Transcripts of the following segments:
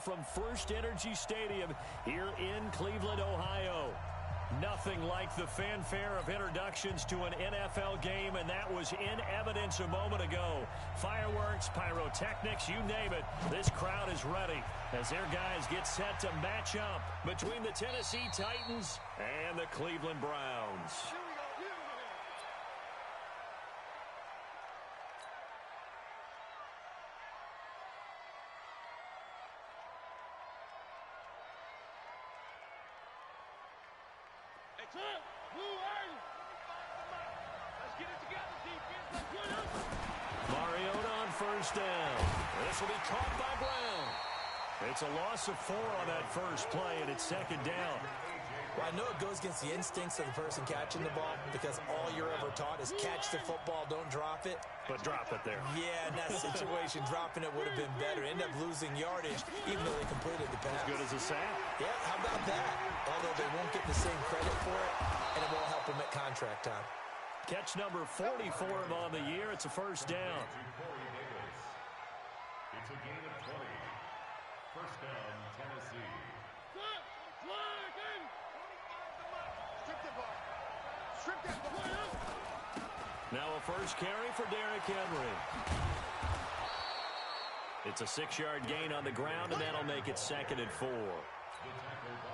from First Energy Stadium here in Cleveland, Ohio. Nothing like the fanfare of introductions to an NFL game, and that was in evidence a moment ago. Fireworks, pyrotechnics, you name it, this crowd is ready as their guys get set to match up between the Tennessee Titans and the Cleveland Browns. Mariota on first down. This will be caught by Brown. It's a loss of 4 on that first play, and it's second down. Well, I know it goes against the instincts of the person catching the ball because all you're ever taught is catch the football, don't drop it. But drop it there. Yeah, in that situation, dropping it would have been better. End up losing yardage, even though they completed the pass. As good as a sack. Yeah, how about that? Although they won't get the same credit for it, and it won't help them at contract time. Catch number 40 for him on the year. It's a first down. It's a gain of 20. First down, Tennessee. Now a first carry for Derrick Henry. It's a 6-yard gain on the ground, and that'll make it second and 4. All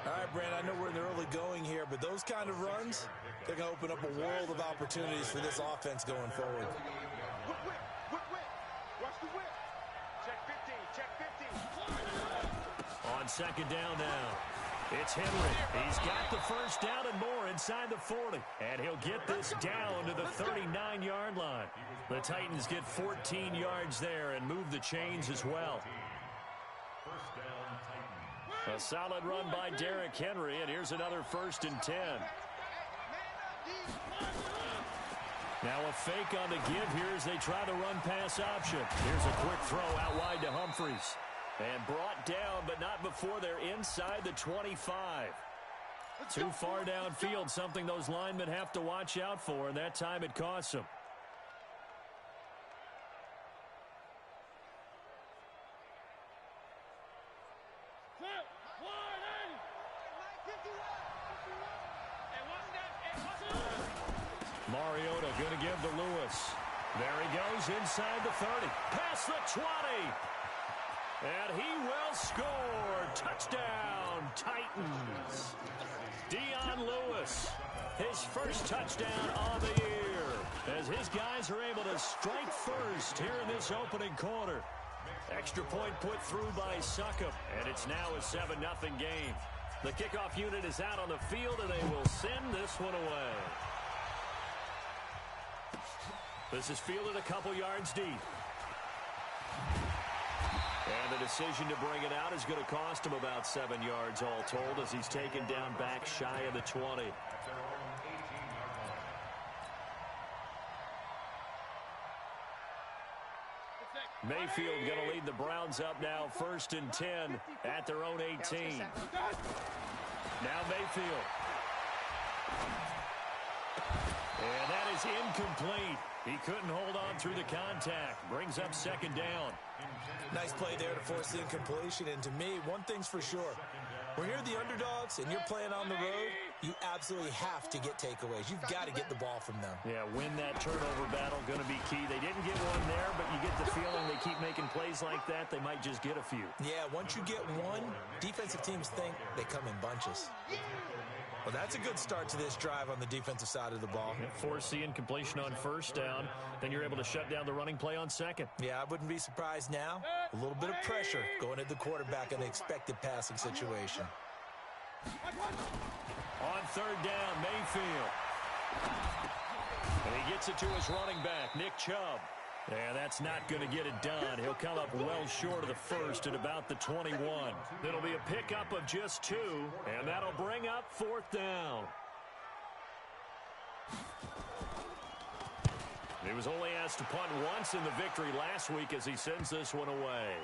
right, Brent, I know we're in the early going here, but those kind of runs, they're going to open up a world of opportunities for this offense going forward. Watch the whip. Check 15, check 15. On second down now, it's Henry. He's got the first down and more inside the 40. And he'll get this down to the 39-yard line. The Titans get 14 yards there and move the chains as well. First down, Titans. A solid run by Derrick Henry, and here's another first and 10. Now a fake on the give here as they try the run-pass option. Here's a quick throw out wide to Humphries. And brought down, but not before they're inside the 25. Too far downfield, something those linemen have to watch out for, and that time it costs them. Mariota going to give to Lewis. There he goes inside the 30. Past the 20. And he will score. Touchdown, Titans. Dion Lewis, his first touchdown on the year, as his guys are able to strike first here in this opening quarter. Extra point put through by Succop, and it's now a 7-0 game. The kickoff unit is out on the field, and they will send this one away. This is fielded a couple yards deep. And the decision to bring it out is going to cost him about 7 yards all told as he's taken down back shy of the 20. Mayfield going to lead the Browns up now, first and 10 at their own 18. Now Mayfield. And that is incomplete. He couldn't hold on through the contact. Brings up second down. Nice play there to force the incompletion. And to me, one thing's for sure. When you're the underdogs and you're playing on the road, you absolutely have to get takeaways. You've got to get the ball from them. Yeah, win that turnover battle, going to be key. They didn't get one there, but you get the feeling they keep making plays like that, they might just get a few. Yeah, once you get one, defensive teams think they come in bunches. Well, that's a good start to this drive on the defensive side of the ball. Force the incompletion on first down. Then you're able to shut down the running play on second. Yeah, I wouldn't be surprised now. A little bit of pressure going at the quarterback in an expected passing situation. On third down, Mayfield. And he gets it to his running back, Nick Chubb. Yeah, that's not going to get it done. He'll come up well short of the first at about the 21. It'll be a pickup of just 2, and that'll bring up fourth down. He was only asked to punt once in the victory last week as he sends this one away.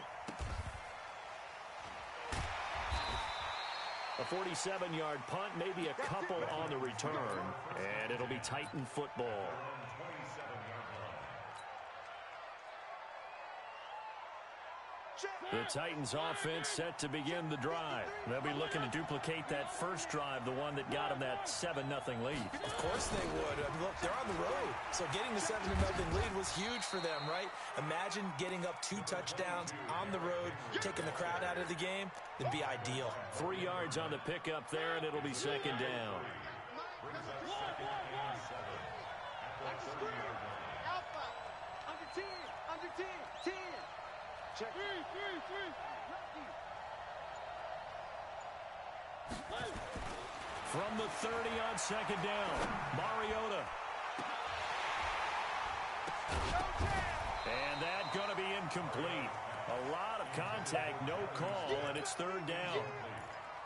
A 47-yard punt, maybe a couple on the return, and it'll be Titan football. The Titans offense set to begin the drive. They'll be looking to duplicate that first drive, the one that got them that 7-0 lead. Of course they would. I mean, look, they're on the road. So getting the 7-0 lead was huge for them, right? Imagine getting up 2 touchdowns on the road, taking the crowd out of the game. It'd be ideal. 3 yards on the pickup there, and it'll be second down. Under 10. 10. Check. 3. From the 30 on second down, Mariota. And that going to be incomplete. A lot of contact, no call, and it's third down.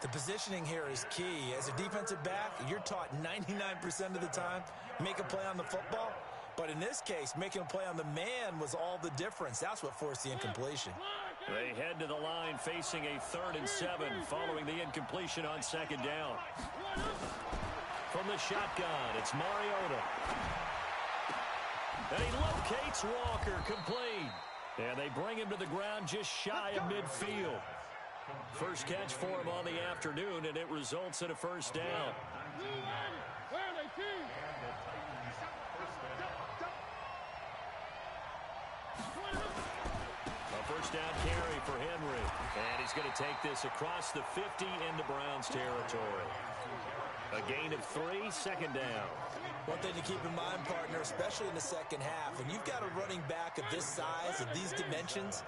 The positioning here is key. As a defensive back, you're taught 99% of the time, make a play on the football. But in this case, making a play on the man was all the difference. That's what forced the incompletion. They head to the line facing a 3rd and 7 following the incompletion on second down. From the shotgun, it's Mariota. And he locates Walker, complete. And they bring him to the ground just shy of midfield. First catch for him on the afternoon, and it results in a first down. A first down carry for Henry. And he's going to take this across the 50 into Browns territory. A gain of 3, second down. One thing to keep in mind, partner, especially in the second half, when you've got a running back of this size, of these dimensions,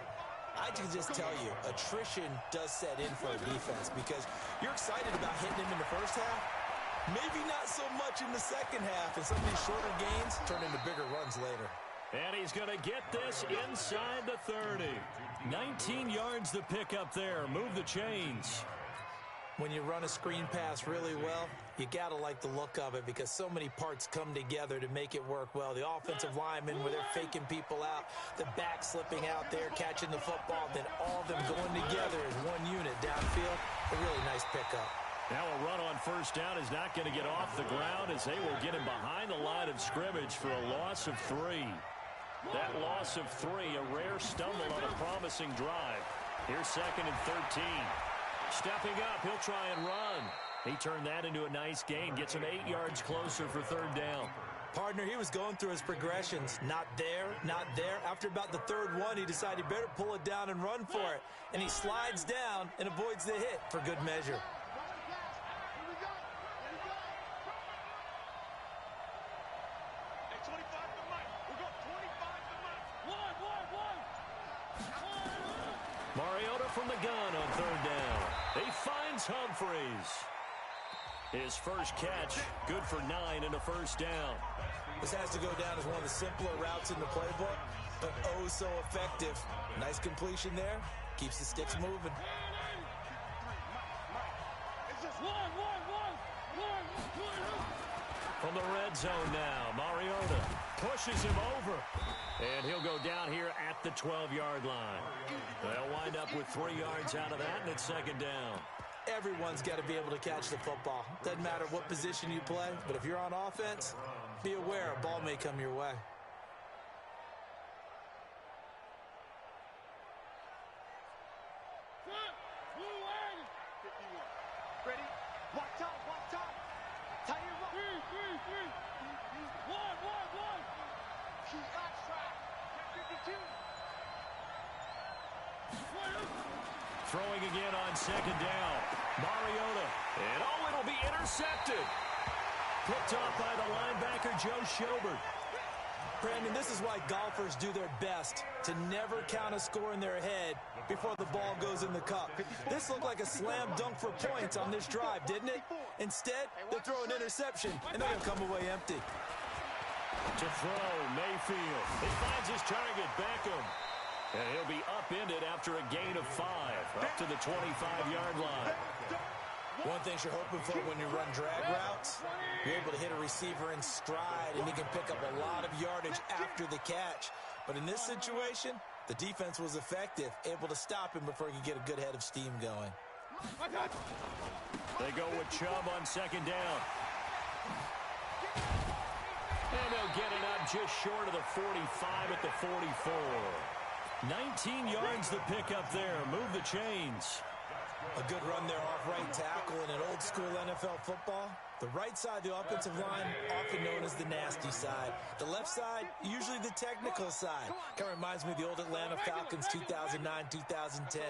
I can just tell you, attrition does set in for a defense because you're excited about hitting him in the first half. Maybe not so much in the second half, and some of these shorter gains turn into bigger runs later. And he's going to get this inside the 30. 19 yards the pick up there. Move the chains. When you run a screen pass really well, you got to like the look of it because so many parts come together to make it work well. The offensive linemen, where they're faking people out, the back slipping out there, catching the football, then all of them going together as one unit downfield. A really nice pickup. Now a run on first down is not going to get off the ground as they will get him behind the line of scrimmage for a loss of 3. That loss of 3, a rare stumble on a promising drive. Here's 2nd and 13. Stepping up, he'll try and run. He turned that into a nice gain, gets him 8 yards closer for third down. Partner, he was going through his progressions. Not there, not there. After about the 3rd one, he decided he better pull it down and run for it. And he slides down and avoids the hit for good measure. Mariota from the gun on third down. He finds Humphries. His first catch, good for 9 and a first down. This has to go down as one of the simpler routes in the playbook, but oh so effective. Nice completion there. Keeps the sticks moving. From the red zone now, Mariota pushes him over. And he'll go down here at the 12-yard line. They'll wind up with 3 yards out of that, and it's second down. Everyone's got to be able to catch the football. Doesn't matter what position you play, but if you're on offense, be aware a ball may come your way. Ready? Walk top. Tie your rope. 3. 1. Keep back track. 52. Throwing again on second down. Mariota. And it'll be intercepted. Picked off by the linebacker, Joe Schobert. Brandon, this is why golfers do their best to never count a score in their head before the ball goes in the cup. This looked like a slam dunk for points on this drive, didn't it? Instead, they throw an interception, and they're going to come away empty. To throw, Mayfield. He finds his target, Beckham. And he'll be upended after a gain of 5, up to the 25-yard line. One thing you're hoping for when you run drag routes, you're able to hit a receiver in stride, and he can pick up a lot of yardage after the catch. But in this situation, the defense was effective, able to stop him before he could get a good head of steam going. They go with Chubb on second down. And they'll get it up just short of the 45 at the 44. 19 yards the pick up there. Move the chains. A good run there off right tackle in an old-school NFL football. The right side of the offensive line, often known as the nasty side. The left side, usually the technical side. Kind of reminds me of the old Atlanta Falcons 2009, 2010.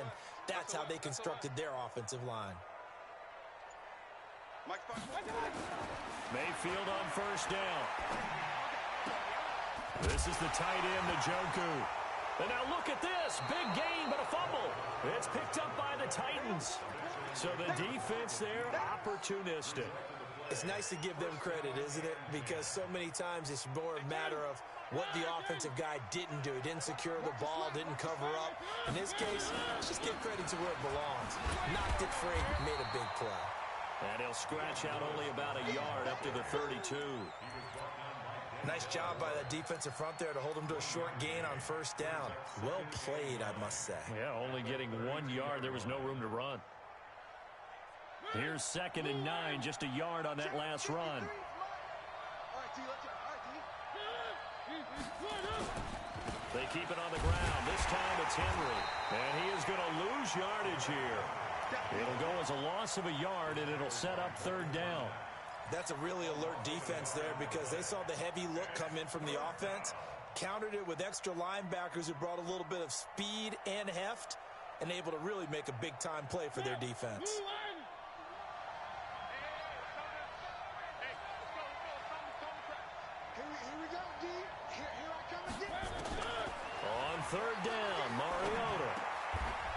That's how they constructed their offensive line. Mayfield on first down. This is the tight end, Njoku. And now look at this. Big gain, but a fumble. It's picked up by the Titans. So the defense there, opportunistic. It's nice to give them credit, isn't it? Because so many times it's more a matter of what the offensive guy didn't do. He didn't secure the ball, didn't cover up. In this case, let's just give credit to where it belongs. Knocked it free, made a big play. And he'll scratch out only about a yard up to the 32. Nice job by that defensive front there to hold him to a short gain on first down. Well played, I must say. Yeah, only getting 1 yard. There was no room to run. Here's 2nd and 9, just a yard on that last run. They keep it on the ground. This time it's Henry. And he is going to lose yardage here. It'll go as a loss of a yard, and it'll set up 3rd down. That's a really alert defense there because they saw the heavy look come in from the offense, countered it with extra linebackers who brought a little bit of speed and heft, and able to really make a big-time play for their defense. Here we go, D. Here I come again. On 3rd down, Mariota.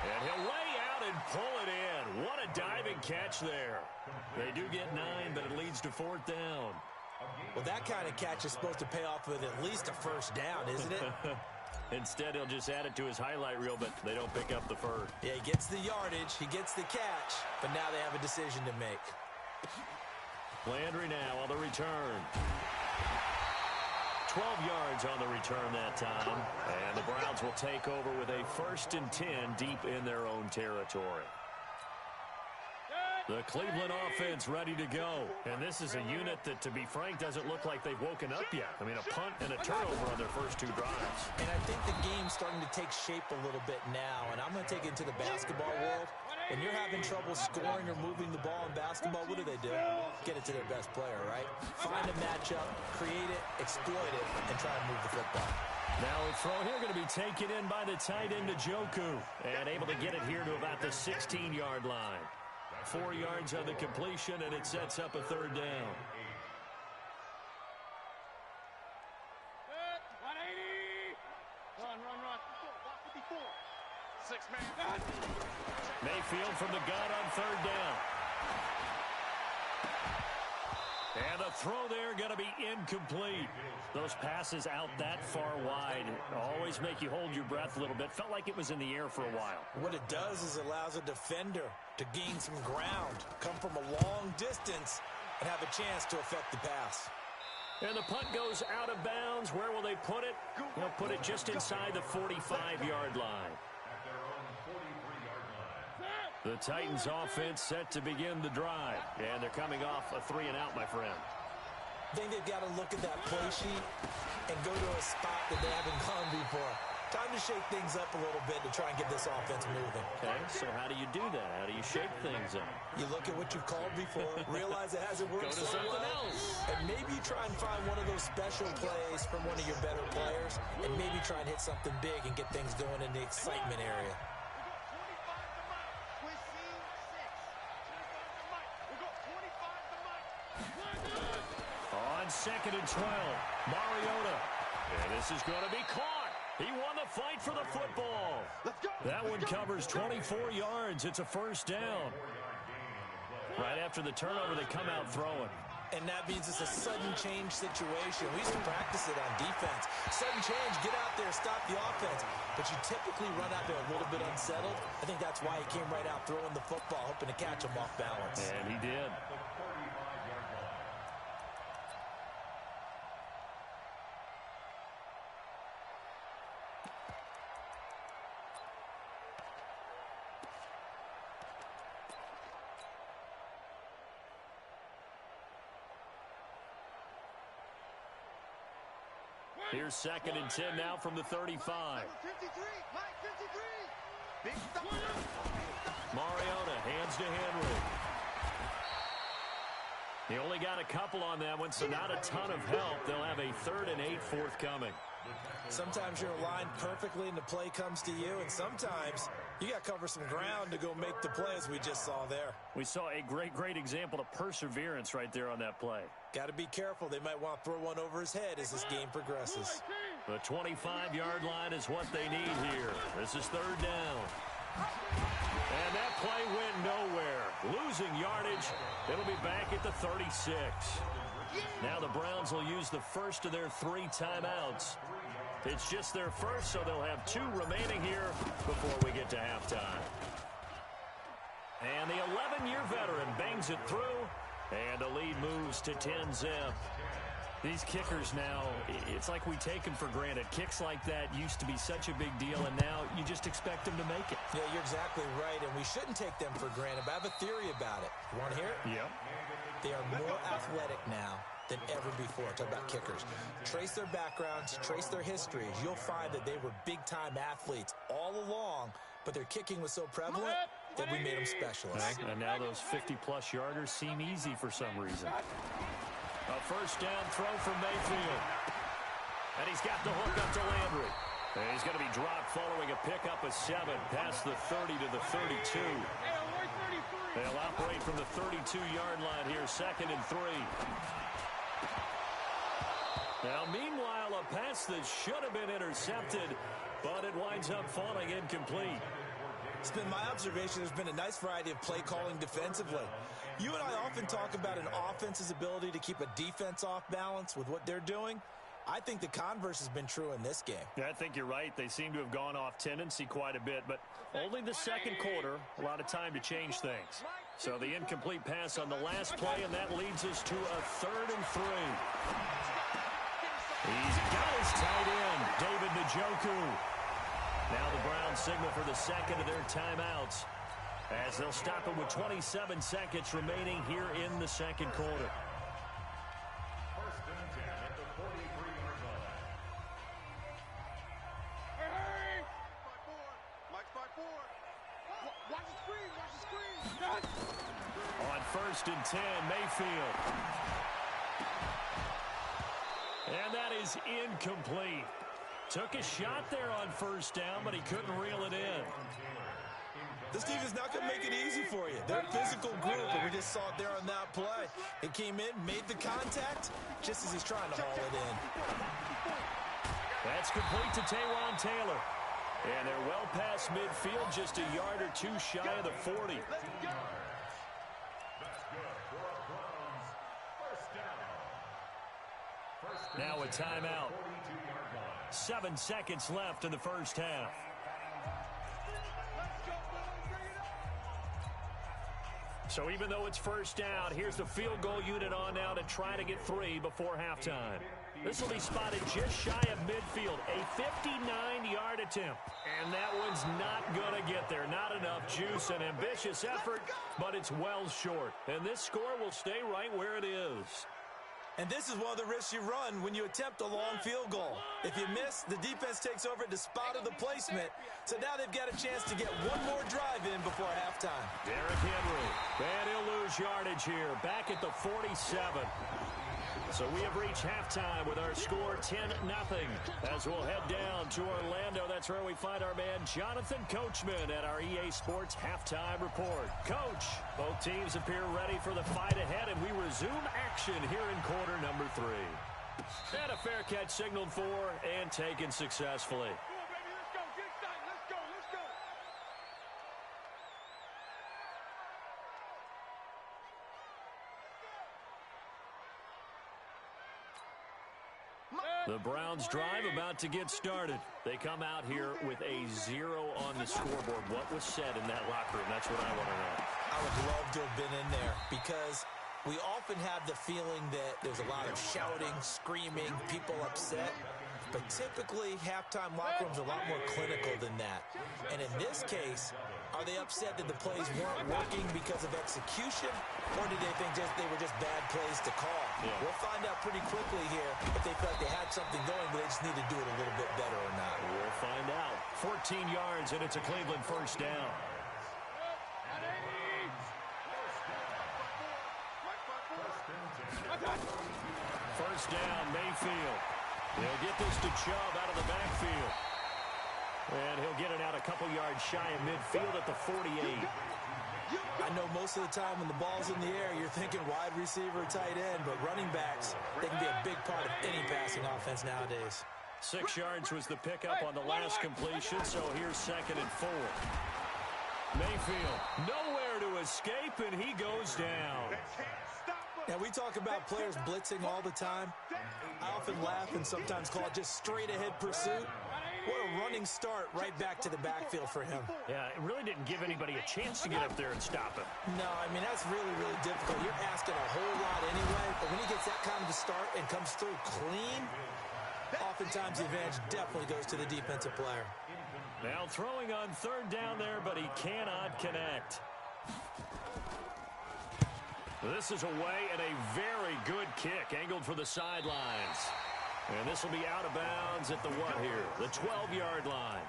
And he'll lay out and pull it in. What a diving catch there. They do get 9, but it leads to 4th down. Well, that kind of catch is supposed to pay off with at least a first down, isn't it? Instead, he'll just add it to his highlight reel, but they don't pick up the first. Yeah, he gets the yardage, he gets the catch, but now they have a decision to make. Landry now on the return. 12 yards on the return that time. And the Browns will take over with a 1st and 10 deep in their own territory. The Cleveland offense ready to go. And this is a unit that, to be frank, doesn't look like they've woken up yet. I mean, a punt and a turnover on their first 2 drives. And I think the game's starting to take shape a little bit now. And I'm going to take it to the basketball world. When you're having trouble scoring or moving the ball in basketball, what do? Get it to their best player, right? Find a matchup, create it, exploit it, and try and move the football. Now a throw here going to be taken in by the tight end, Njoku. And able to get it here to about the 16-yard line. 4 yards on the completion, and it sets up a 3rd down. 180. Run. 54. 6-man. Mayfield from the gun on 3rd down. And the throw there going to be incomplete. Those passes out that far wide always make you hold your breath a little bit. Felt like it was in the air for a while. What it does is it allows a defender to gain some ground, come from a long distance, and have a chance to affect the pass. And the punt goes out of bounds. Where will they put it? They'll put it just inside the 45-yard line. The Titans offense set to begin the drive. And they're coming off a 3-and-out, my friend. I think they've got to look at that play sheet and go to a spot that they haven't gone before. Time to shake things up a little bit to try and get this offense moving. Okay, so how do you do that? How do you shake things up? You look at what you've called before, realize it hasn't worked Go to so something well, else. and maybe try and find one of those special plays from one of your better players, and maybe try and hit something big and get things going in the excitement area. On 2nd and 12, Mariota. And this is going to be caught. He won the fight for the football. That one covers 24 yards. It's a 1st down. Right after the turnover, they come out throwing. And that means it's a sudden change situation. We used to practice it on defense. Sudden change, get out there, stop the offense. But you typically run out there a little bit unsettled. I think that's why he came right out throwing the football, hoping to catch him off balance. And he did. Here's 2nd and 10 now from the 35. 53, Mike 53. Big stop. Mariota hands to Henry. He only got a couple on that one, so not a ton of help. They'll have a 3rd and 8 forthcoming. Sometimes you're aligned perfectly and the play comes to you, and sometimes you got to cover some ground to go make the play, as we just saw there. We saw a great example of perseverance right there on that play. Got to be careful. They might want to throw one over his head as this game progresses. The 25-yard line is what they need here. This is 3rd down. And that play went nowhere. Losing yardage. It'll be back at the 36. Now the Browns will use the first of their 3 timeouts. It's just their first, so they'll have 2 remaining here before we get to halftime. And the 11-year veteran bangs it through, and the lead moves to 10-zip. These kickers now, it's like we take them for granted. Kicks like that used to be such a big deal, and now you just expect them to make it. Yeah, you're exactly right, and we shouldn't take them for granted. But I have a theory about it. You want to hear it? Yep. They are more athletic now than ever before. Talk about kickers. Trace their backgrounds, trace their histories. You'll find that they were big-time athletes all along, but their kicking was so prevalent that we made them specialists. And now those 50-plus yarders seem easy for some reason. A 1st down throw from Mayfield. And he's got the hook up to Landry. And he's going to be dropped following a pickup of 7 past the 30 to the 32. They'll operate from the 32-yard line here, 2nd and 3. Now, meanwhile, a pass that should have been intercepted, but it winds up falling incomplete. It's been my observation there's been a nice variety of play calling defensively. You and I often talk about an offense's ability to keep a defense off balance with what they're doing. I think the converse has been true in this game. Yeah, I think you're right. They seem to have gone off tendency quite a bit, but only the 2nd quarter, a lot of time to change things. So the incomplete pass on the last play, and that leads us to a 3rd and 3. He's got his tight end, David Njoku. Now the Browns signal for the 2nd of their timeouts as they'll stop it with 27 seconds remaining here in the 2nd quarter. 1st and 10 at the 43-yard line. Hey! 5-4. Mike 5-4. Watch the screen. Watch the screen. On 1st and 10, Mayfield. And that is incomplete. Took a shot there on 1st down, but he couldn't reel it in. This team is not going to make it easy for you. They're a physical group, and we just saw it there on that play. It came in, made the contact, just as he's trying to haul it in. That's complete to Taywan Taylor. And they're well past midfield, just a yard or 2 shy of the 40. That's good for a Browns 1st down. Now a timeout. 42-yard line. 7 seconds left in the 1st half. So even though it's 1st down, here's the field goal unit on now to try to get 3 before halftime. This will be spotted just shy of midfield, a 59-yard attempt. And that one's not going to get there. Not enough juice, an ambitious effort, but it's well short. And this score will stay right where it is. And this is one of the risks you run when you attempt a long field goal. If you miss, the defense takes over at the spot of the placement. So now they've got a chance to get one more drive in before halftime. Derrick Henry, and he'll lose yardage here, back at the 47. So we have reached halftime with our score 10-0. As we'll head down to Orlando, that's where we find our man Jonathan Coachman at our EA Sports Halftime Report. Coach, both teams appear ready for the fight ahead, and we resume action here in quarter number 3. And a fair catch signaled for and taken successfully. The Browns drive about to get started. They come out here with a 0 on the scoreboard. What was said in that locker room? That's what I want to know. I would love to have been in there because we often have the feeling that there's a lot of shouting, screaming, people upset. But typically, halftime locker rooms are a lot more clinical than that. And in this case, Are they upset that the plays weren't working because of execution, or did they think they were just bad plays to call? Yeah. We'll find out pretty quickly here if they felt like they had something going, but they just need to do it a little bit better or not. We'll find out. 14 yards, and it's a Cleveland first down. First down, Mayfield. He'll get this to Chubb out of the backfield. And he'll get it out a couple yards shy of midfield at the 48. I know most of the time when the ball's in the air, you're thinking wide receiver, tight end, but running backs, they can be a big part of any passing offense nowadays. 6 yards was the pickup on the last completion, so here's 2nd and 4. Mayfield, nowhere to escape, and he goes down. Now, we talk about players blitzing all the time. I often laugh and sometimes call it just straight-ahead pursuit. What a running start right back to the backfield for him. Yeah, it really didn't give anybody a chance to get up there and stop him. No, I mean, that's really, really difficult. You're asking a whole lot anyway, but when he gets that kind of a start and comes through clean, oftentimes the advantage definitely goes to the defensive player. Now throwing on 3rd down there, but he cannot connect. This is away and a very good kick, angled for the sidelines. And this will be out of bounds at the what here? The 12-yard line.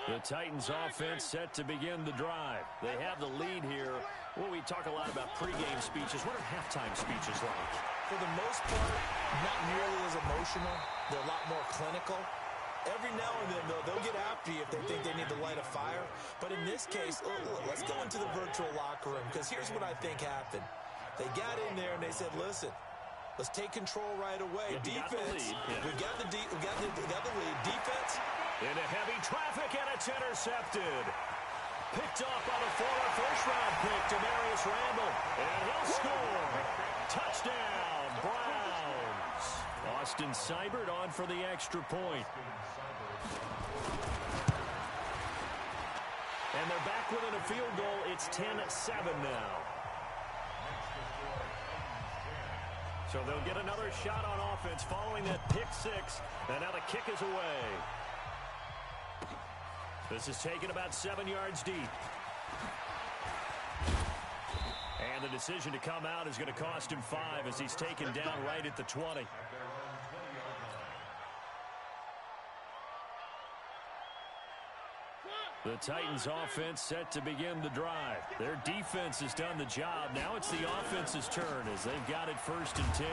The Titans offense set to begin the drive. They have the lead here. Well, we talk a lot about pregame speeches. What are halftime speeches like? For the most part, not nearly as emotional. They're a lot more clinical. Every now and then, though, they'll get after you if they think they need to light a fire. But in this case, let's go into the virtual locker room, because here's what I think happened. They got in there and they said, listen, let's take control right away. Defense, we got the lead. Defense. Into heavy traffic, and it's intercepted. Picked up on a former first-round pick, Demarius Randall. And he'll score. Touchdown, Browns. Austin Seibert on for the extra point. And they're back within a field goal. It's 10-7 now. So they'll get another shot on offense following that pick six. And now the kick is away. This is taken about 7 yards deep. And the decision to come out is going to cost him 5 as he's taken down right at the 20. The Titans offense set to begin the drive. Their defense has done the job. Now it's the offense's turn as they've got it 1st and 10.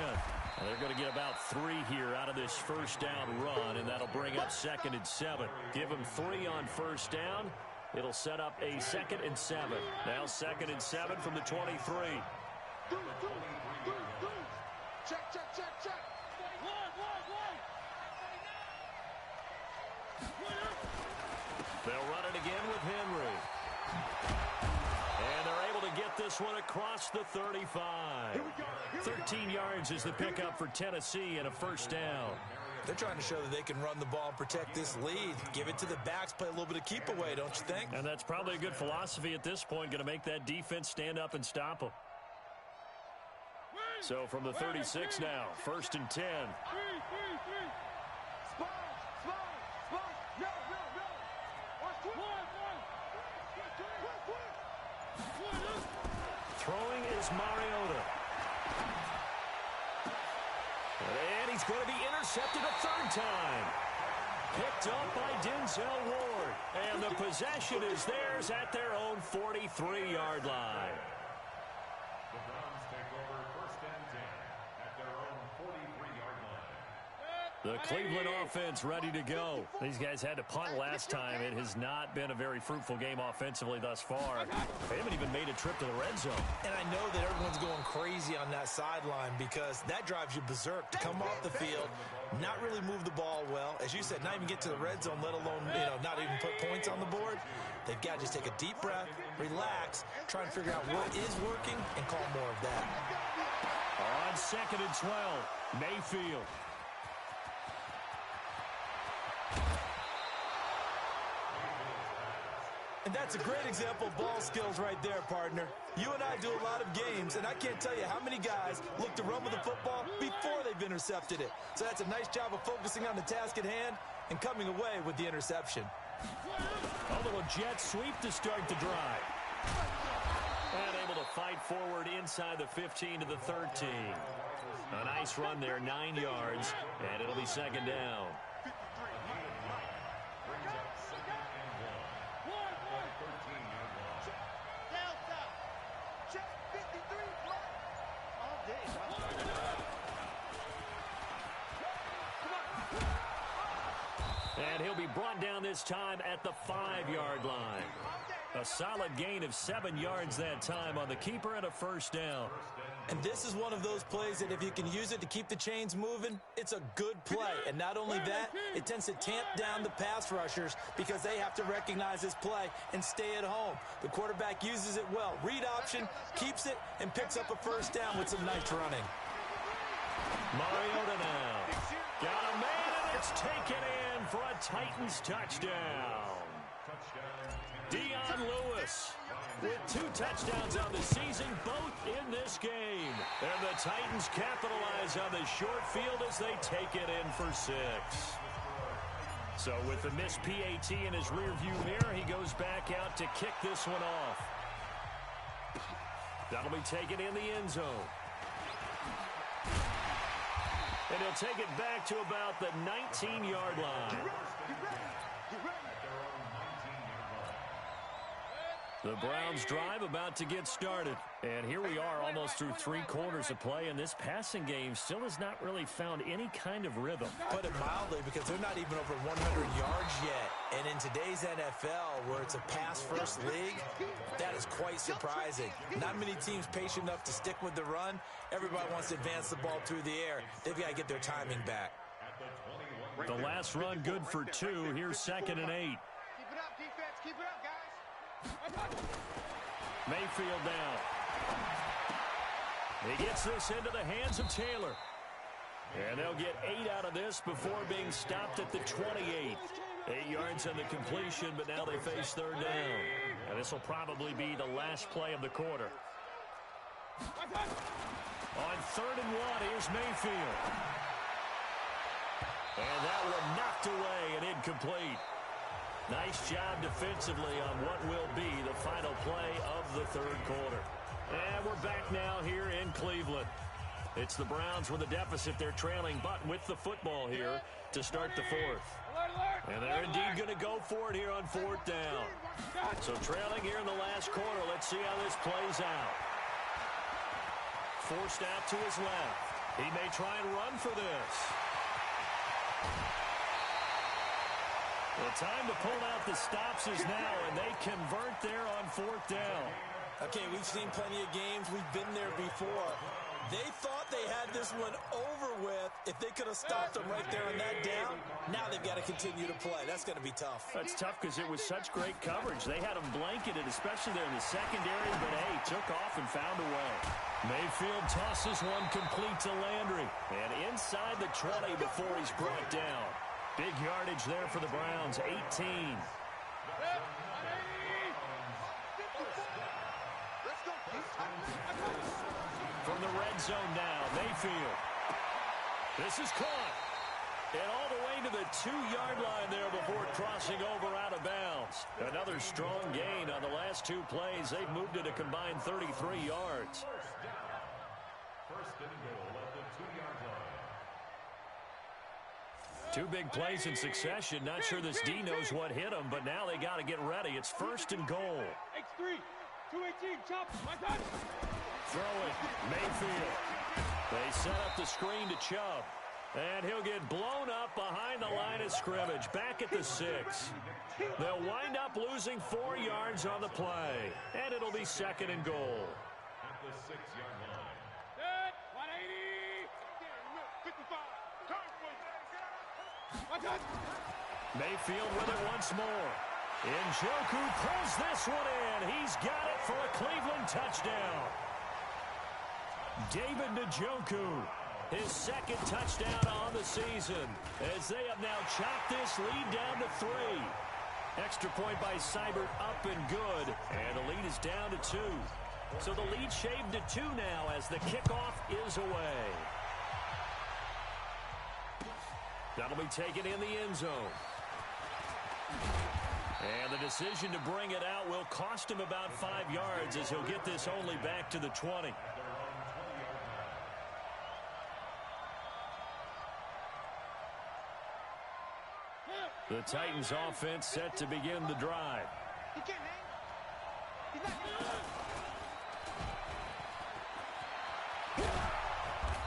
And they're going to get about 3 here out of this first down run, and that'll bring up 2nd and 7. Give them 3 on first down. It'll set up a 2nd and 7. Now 2nd and 7 from the 23. Check. They'll run it again with Henry. And they're able to get this one across the 35. 13 yards is the pickup for Tennessee and a first down. They're trying to show that they can run the ball and protect this lead. Give it to the backs, play a little bit of keep away, don't you think? And that's probably a good philosophy at this point, going to make that defense stand up and stop them. So from the 36 now, 1st and 10. Throwing is Mariota. And he's going to be intercepted a 3rd time. Picked up by Denzel Ward. And the possession is theirs at their own 43-yard line. The Browns take over 1st and 10 at their own 43-yard line. The Cleveland offense ready to go. These guys had to punt last time. It has not been a very fruitful game offensively thus far. They haven't even made a trip to the red zone. And I know that everyone's going crazy on that sideline because that drives you berserk to come off the field, not really move the ball well. As you said, not even get to the red zone, let alone, not even put points on the board. They've got to just take a deep breath, relax, try and figure out what is working, and call more of that. On 2nd and 12, Mayfield. And that's a great example of ball skills right there, partner. You and I do a lot of games, and I can't tell you how many guys look to run with the football before they've intercepted it. So that's a nice job of focusing on the task at hand and coming away with the interception. A little jet sweep to start the drive. And able to fight forward inside the 15 to the 13. A nice run there, 9 yards, and it'll be second down. And he'll be brought down this time at the 5-yard line. A solid gain of 7 yards that time on the keeper and a first down. And this is one of those plays that if you can use it to keep the chains moving, it's a good play. And not only that, it tends to tamp down the pass rushers because they have to recognize this play and stay at home. The quarterback uses it well. Read option, keeps it, and picks up a first down with some nice running. Mariota now. Got a man, and it's taken in for a Titans touchdown. Dion Lewis with 2 touchdowns on the season, both in this game. And the Titans capitalize on the short field as they take it in for 6. So with the missed PAT in his rearview mirror, he goes back out to kick this one off. That'll be taken in the end zone. And he'll take it back to about the 19-yard line. The Browns drive about to get started. And here we are almost through 3 quarters of play, and this passing game still has not really found any kind of rhythm. Put it mildly, because they're not even over 100 yards yet. And in today's NFL, where it's a pass-first league, that is quite surprising. Not many teams patient enough to stick with the run. Everybody wants to advance the ball through the air. They've got to get their timing back. The last run good for 2. Here's 2nd and 8. Keep it up, defense. Keep it up, guys. Mayfield down. He gets this into the hands of Taylor. And they'll get 8 out of this before being stopped at the 28. 8 yards on the completion, but now they face 3rd down. And this will probably be the last play of the quarter. On 3rd and 1, here's Mayfield. And that one knocked away and incomplete. Nice job defensively on what will be the final play of the 3rd quarter. And we're back now here in Cleveland. It's the Browns with a deficit. They're trailing, but with the football here to start the 4th. And they're indeed going to go for it here on 4th down. So trailing here in the last quarter. Let's see how this plays out. Forced out to his left. He may try and run for this. The time to pull out the stops is now, and they convert there on 4th down. Okay, we've seen plenty of games. We've been there before. They thought they had this one over with if they could have stopped them right there on that down. Now they've got to continue to play. That's going to be tough. That's tough because it was such great coverage. They had them blanketed, especially there in the secondary, but hey, took off and found a way. Mayfield tosses one complete to Landry. And inside the 20 before he's brought down. Big yardage there for the Browns, 18. From the red zone now, Mayfield. This is caught. And all the way to the 2-yard line there before crossing over out of bounds. Another strong gain on the last 2 plays. They've moved it a combined 33 yards. First and goal at the 2-yard line. 2 big plays in succession. Not sure this D knows what hit him, but now they got to get ready. It's 1st and goal. X3, 218, chop, my God. Throw it, Mayfield. They set up the screen to Chubb. And he'll get blown up behind the line of scrimmage, back at the 6. They'll wind up losing 4 yards on the play. And it'll be 2nd and goal. At the 6-yard line. Dead, 180. 55. Mayfield with it once more. Njoku pulls this one in. He's got it for a Cleveland touchdown. David Njoku, his 2nd touchdown on the season, as they have now chopped this lead down to 3. Extra point by Seibert, up and good. And the lead is down to 2. So the lead shaved to 2 now as the kickoff is away. That'll be taken in the end zone. And the decision to bring it out will cost him about 5 yards as he'll get this only back to the 20. The Titans offense set to begin the drive.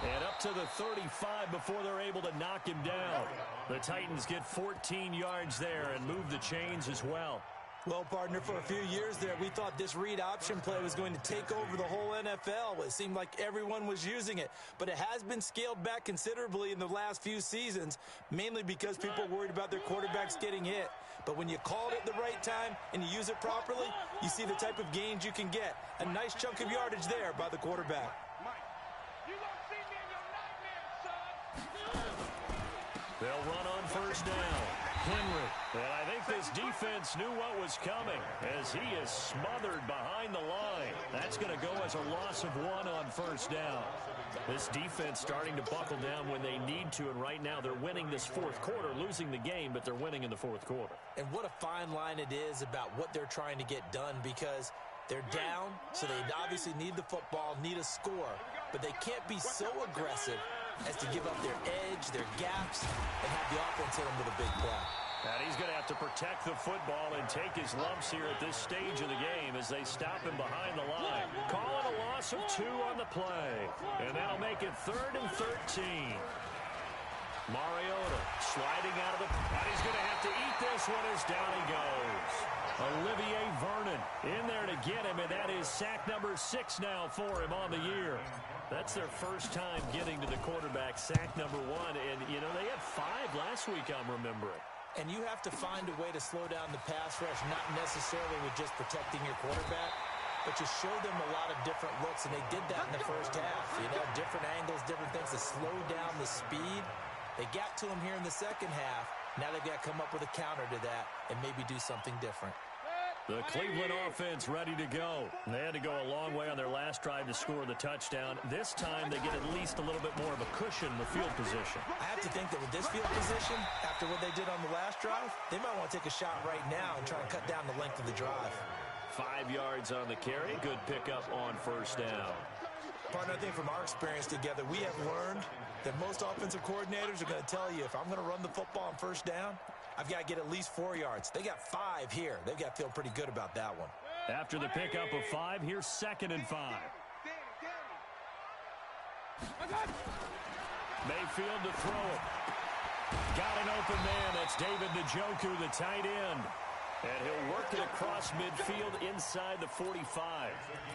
And up to the 35 before they're able to knock him down. The Titans get 14 yards there and move the chains as well. Well, partner, for a few years there, we thought this read option play was going to take over the whole NFL. It seemed like everyone was using it. But it has been scaled back considerably in the last few seasons, mainly because people are worried about their quarterbacks getting hit. But when you call it at the right time and you use it properly, you see the type of gains you can get. A nice chunk of yardage there by the quarterback. They'll run on first down. Henry. And I think this defense knew what was coming as he is smothered behind the line. That's going to go as a loss of 1 on first down. This defense starting to buckle down when they need to, and right now they're winning this fourth quarter, losing the game, but they're winning in the fourth quarter. And what a fine line it is about what they're trying to get done, because they're down, so they obviously need the football, need a score, but they can't be so aggressive as to give up their edge, their gaps, and have the offense hit them with a big play. And he's going to have to protect the football and take his lumps here at this stage of the game as they stop him behind the line. Call it a loss of 2 on the play. And that'll make it 3rd and 13. Mariota sliding out of the... And he's going to have to eat this one as down he goes. Olivier Vernon in there to get him, and that is sack number 6 now for him on the year. That's their first time getting to the quarterback, sack number 1. And, you know, they had 5 last week, I'm remembering. And you have to find a way to slow down the pass rush, not necessarily with just protecting your quarterback, but you show them a lot of different looks, and they did that in the first half. You know, different angles, different things to slow down the speed. They got to him here in the second half. Now they've got to come up with a counter to that and maybe do something different. The Cleveland offense ready to go. They had to go a long way on their last drive to score the touchdown. This time they get at least a little bit more of a cushion in the field position. I have to think that with this field position, after what they did on the last drive, they might want to take a shot right now and try and cut down the length of the drive. 5 yards on the carry. Good pickup on first down. Partner, I think from our experience together, we have learned that most offensive coordinators are going to tell you, if I'm going to run the football on first down, I've got to get at least 4 yards. They got 5 here. They've got to feel pretty good about that one. After the pickup of 5, here's 2nd and 5. Mayfield to throw it. Got an open man. That's David Njoku, the tight end. And he'll work it across midfield inside the 45.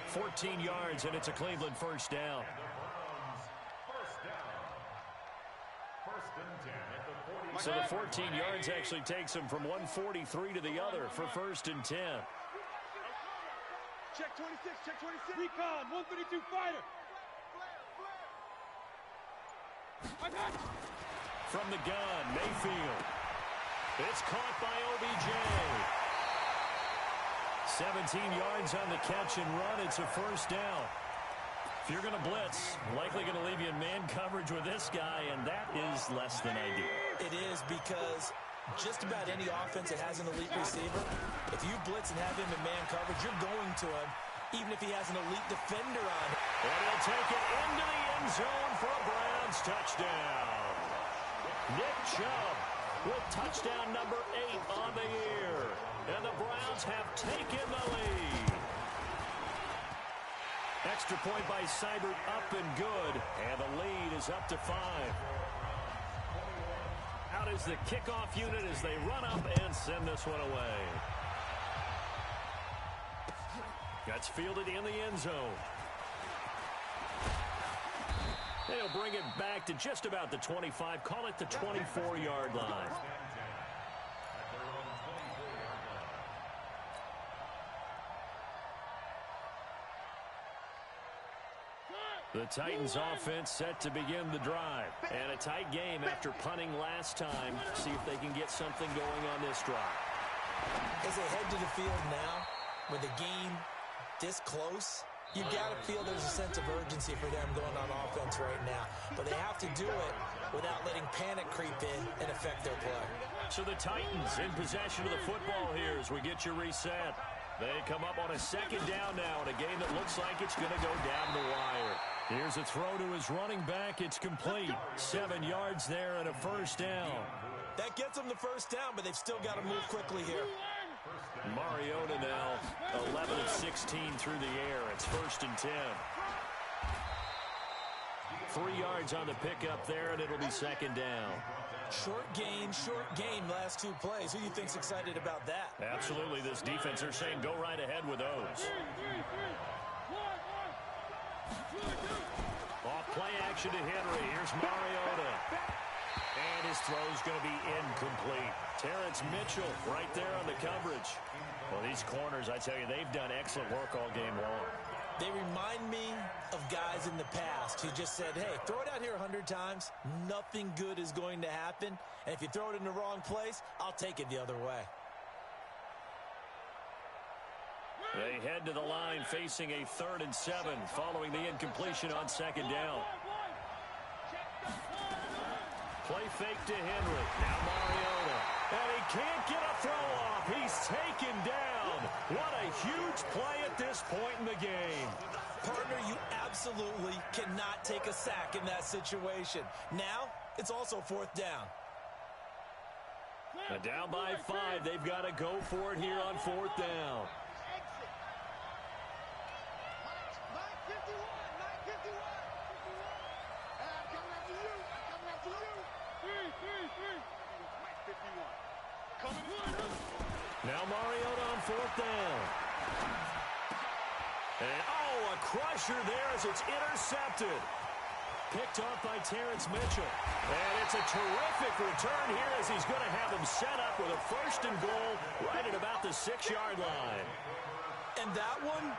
14 yards, and it's a Cleveland first down. So the 14 yards actually takes him from 143 to the other for 1st and 10. Check 26, check 26. Recon, 132 fighter. From the gun, Mayfield. It's caught by OBJ. 17 yards on the catch and run. It's a first down. If you're going to blitz, likely going to leave you in man coverage with this guy, and that is less than ideal. It is, because just about any offense that has an elite receiver, if you blitz and have him in man coverage, you're going to him, even if he has an elite defender on him. And he'll take it into the end zone for a Browns touchdown. Nick Chubb with touchdown number 8 on the year. And the Browns have taken the lead. Extra point by Seibert, up and good. And the lead is up to 5. Out is the kickoff unit as they run up and send this one away. That's fielded in the end zone. They'll bring it back to just about the 25. Call it the 24-yard line. The Titans offense set to begin the drive. And a tight game after punting last time. See if they can get something going on this drive. As they head to the field now, with the game this close, you've got to feel there's a sense of urgency for them going on offense right now. But they have to do it without letting panic creep in and affect their play. So the Titans in possession of the football here as we get you reset. They come up on a second down now in a game that looks like it's going to go down the wire. Here's a throw to his running back. It's complete. 7 yards there and a first down. That gets them the first down, but they've still got to move quickly here. Mariota now 11 of 16 through the air. It's 1st and 10. 3 yards on the pickup there, and it'll be second down. Short gain, last 2 plays. Who do you think's excited about that? Absolutely. This defense, they're saying go right ahead with those. Off play action to Henry. Here's Mariota. And his throw's going to be incomplete. Terrence Mitchell right there on the coverage. Well, these corners, I tell you, they've done excellent work all game long. They remind me of guys in the past who just said, hey, throw it out here 100 times. Nothing good is going to happen. And if you throw it in the wrong place, I'll take it the other way. They head to the line facing a 3rd and 7 following the incompletion on second down. Play fake to Henry. Now Mariota. And he can't get a throw off. He's taken down. What a huge play at this point in the game. Partner, you absolutely cannot take a sack in that situation. Now, it's also 4th down. And down by 5. They've got to go for it here on 4th down. Now Mariota on 4th down. And, a crusher there as it's intercepted. Picked off by Terrence Mitchell. And it's a terrific return here as he's going to have him set up with a 1st and goal right at about the 6-yard line. And that one,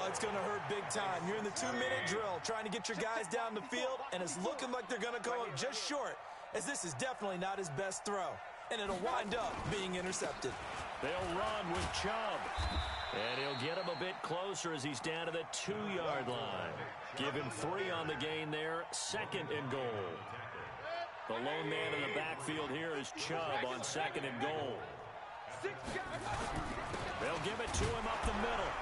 it's going to hurt big time. You're in the 2-minute drill trying to get your guys down the field, and it's looking like they're going to go up just short, as this is definitely not his best throw. And it'll wind up being intercepted. They'll run with Chubb. And he'll get him a bit closer as he's down to the 2-yard line. Give him 3 on the gain there. 2nd and goal. The lone man in the backfield here is Chubb on 2nd and goal. They'll give it to him up the middle.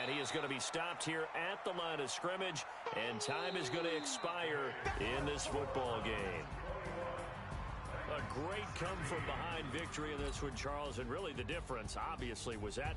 And he is going to be stopped here at the line of scrimmage. And time is going to expire in this football game. A great come-from-behind victory in this one, Charles. And really the difference, obviously, was that